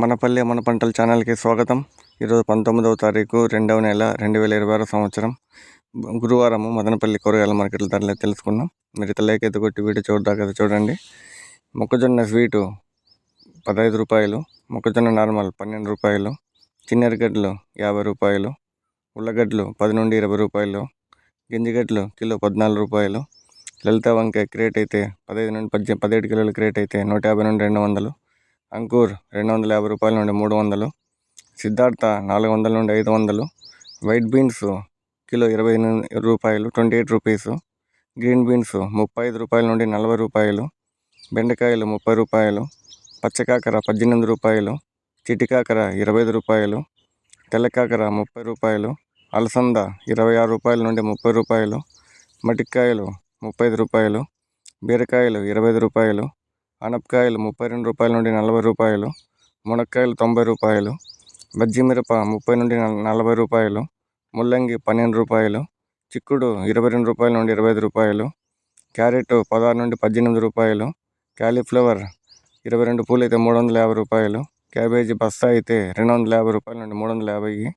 మన పంటల ఛానల్కి స్వాగతం. ఈరోజు 19వ తారీఖు 2వ నెల 2026 సంవత్సరం గురువారము మదనపల్లి కూరగాయల మార్కెట్ల ధరలు తెలుసుకున్నాం. మీరు లైక్ అయితే కొట్టి వీడియో చూడదాకా చూడండి. మొక్కజొన్న స్వీటు 15 రూపాయలు, మొక్కజొన్న నార్మల్ 12 రూపాయలు, చిన్నెరగడ్డలు 50 రూపాయలు, ఉల్లగడ్డలు 10 నుండి 20 రూపాయలు, గింజగడ్డలు కిలో 14 రూపాయలు, లలిత వంకాయ క్రేట్ అయితే 15 నుండి 17 కిలోల క్రేట్ అయితే 150 నుండి 200, అంకూర్ 250 రూపాయల నుండి 300, సిద్ధార్థ 400 నుండి 500, వైట్ బీన్స్ కిలో 20 రూపాయలు 28 రూపీస్, గ్రీన్ బీన్స్ 35 రూపాయల నుండి 40 రూపాయలు, బెండకాయలు 30 రూపాయలు, పచ్చకాకర 18 రూపాయలు, చిటికాకర 25 రూపాయలు, తెల్లకాకర 30 రూపాయలు, అలసంద 26 రూపాయల నుండి 30 రూపాయలు, మటికాయలు 35 రూపాయలు, బీరకాయలు 25 రూపాయలు, అనపకాయలు 32 రూపాయల నుండి 40 రూపాయలు, మునక్కాయలు 90 రూపాయలు, బజ్జి మిరప 30 నుండి 40 రూపాయలు, ముల్లంగి 12 రూపాయలు, చిక్కుడు 22 రూపాయల నుండి 25 రూపాయలు, క్యారెట్ 16 నుండి 18 రూపాయలు, క్యాలీఫ్లవర్ 22 పూలు అయితే 350 రూపాయలు, క్యాబేజీ బస్తా అయితే 250 రూపాయల నుండి 350,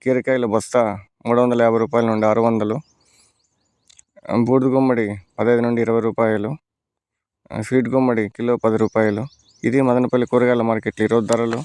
కీరకాయలు బస్తా 350 రూపాయల నుండి 600, బూడిద గుమ్మడి 15 నుండి 20 రూపాయలు, స్వీట్ గుమ్మడి కిలో 10 రూపాయలు. ఇది మదనపల్లి కూరగాయల మార్కెట్లో ఈరోజు ధరలు.